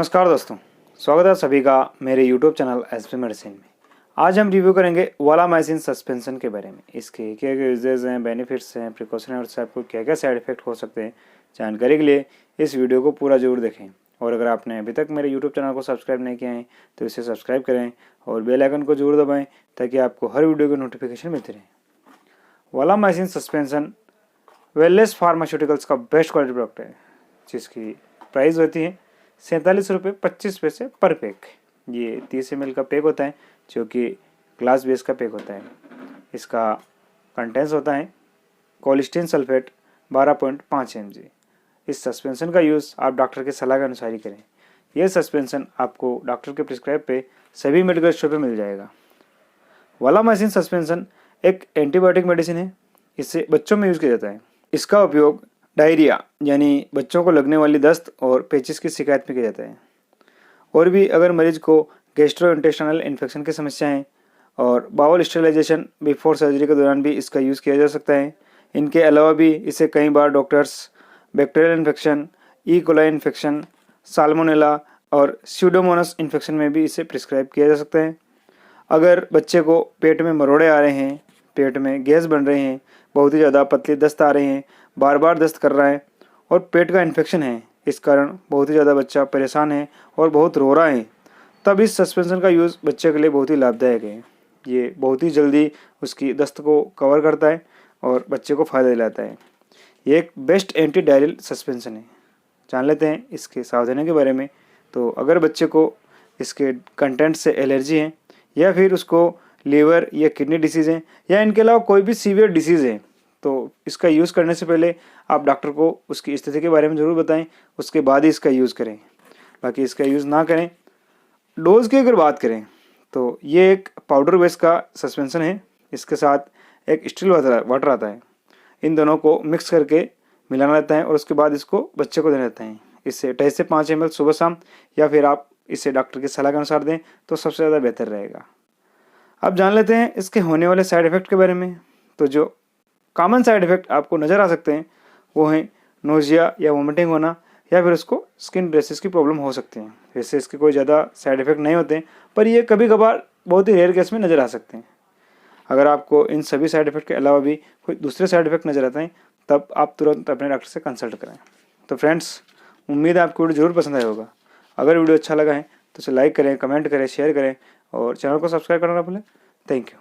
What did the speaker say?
नमस्कार दोस्तों, स्वागत है सभी का मेरे YouTube चैनल sbmedicine में। आज हम रिव्यू करेंगे वालामाइसिन सस्पेंशन के बारे में। इसके क्या क्या यूजेस हैं, बेनिफिट्स हैं, प्रिकॉशन और आपको क्या क्या साइड इफेक्ट हो सकते हैं। जानकारी के लिए इस वीडियो को पूरा जरूर देखें। और अगर आपने अभी तक मेरे YouTube चैनल को सब्सक्राइब नहीं किया है तो इसे सब्सक्राइब करें और बेल आइकन को जरूर दबाएँ ताकि आपको हर वीडियो की नोटिफिकेशन मिलती रहे। वालामाइसिन सस्पेंशन वेलनेस फार्मास्यूटिकल्स का बेस्ट क्वालिटी प्रोडक्ट है, जिसकी प्राइस होती है 47 रुपये 25 पैसे पर पैक। ये 30 ml का पैक होता है जो कि ग्लास बेस का पैक होता है। इसका कंटेंट्स होता है कोलिस्टीन सल्फेट 12.5 mg। इस सस्पेंशन का यूज़ आप डॉक्टर की सलाह के अनुसार ही करें। यह सस्पेंशन आपको डॉक्टर के प्रिस्क्राइब पे सभी मेडिकल स्टोर पे मिल जाएगा। वालामाइसिन सस्पेंशन एक एंटीबायोटिक मेडिसिन है। इसे बच्चों में यूज़ किया जाता है। इसका उपयोग डायरिया यानी बच्चों को लगने वाली दस्त और पेचिस की शिकायत में किया जाता है। और भी अगर मरीज को गैस्ट्रोइंटेस्टाइनल इन्फेक्शन की समस्या है और बाउल स्टेरिलाइजेशन बिफोर सर्जरी के दौरान भी इसका यूज़ किया जा सकता है। इनके अलावा भी इसे कई बार doctors bacterial infection, E coli infection, salmonella और स्यूडोमोनास इन्फेक्शन में भी इसे प्रिस्क्राइब किया जा सकता है। अगर बच्चे को पेट में मरोड़े आ रहे हैं, पेट में गैस बन रहे हैं, बहुत ही ज़्यादा पतली दस्त आ रहे हैं, बार बार दस्त कर रहा है और पेट का इन्फेक्शन है, इस कारण बहुत ही ज़्यादा बच्चा परेशान है और बहुत रो रहा है, तब इस सस्पेंशन का यूज़ बच्चे के लिए बहुत ही लाभदायक है। ये बहुत ही जल्दी उसकी दस्त को कवर करता है और बच्चे को फ़ायदा दिलाता है। ये एक बेस्ट एंटी डायरियल सस्पेंशन है। जान लेते हैं इसके सावधानियों के बारे में। तो अगर बच्चे को इसके कंटेंट से एलर्जी है या फिर उसको लीवर या किडनी डिसीज़ है या इनके अलावा कोई भी सीवियर डिसीज़ है, तो इसका यूज़ करने से पहले आप डॉक्टर को उसकी स्थिति के बारे में ज़रूर बताएं, उसके बाद ही इसका यूज़ करें। बाकी इसका यूज़ ना करें। डोज़ की अगर बात करें तो ये एक पाउडर बेस का सस्पेंशन है। इसके साथ एक स्टील वाटर आता है। इन दोनों को मिक्स करके मिलाना रहता है और उसके बाद इसको बच्चे को देना रहता है। इससे 2.5 से 5 ml सुबह शाम या फिर आप इसे डॉक्टर की सलाह के अनुसार दें तो सबसे ज़्यादा बेहतर रहेगा। अब जान लेते हैं इसके होने वाले साइड इफ़ेक्ट के बारे में। तो जो कॉमन साइड इफ़ेक्ट आपको नज़र आ सकते हैं वो हैं नोजिया या वोमिटिंग होना या फिर उसको स्किन रेसेस की प्रॉब्लम हो सकती हैं। वैसे इसके कोई ज़्यादा साइड इफ़ेक्ट नहीं होते, पर ये कभी कभार बहुत ही रेयर केस में नज़र आ सकते हैं। अगर आपको इन सभी साइड इफ़ेक्ट के अलावा भी कोई दूसरे साइड इफ़ेक्ट नज़र आते हैं तब आप तुरंत अपने डॉक्टर से कंसल्ट करें। तो फ्रेंड्स, उम्मीद है आपको वीडियो ज़रूर पसंद आया होगा। अगर वीडियो अच्छा लगा है तो इसे लाइक करें, कमेंट करें, शेयर करें और चैनल को सब्सक्राइब करना ना भूलें। Thank you.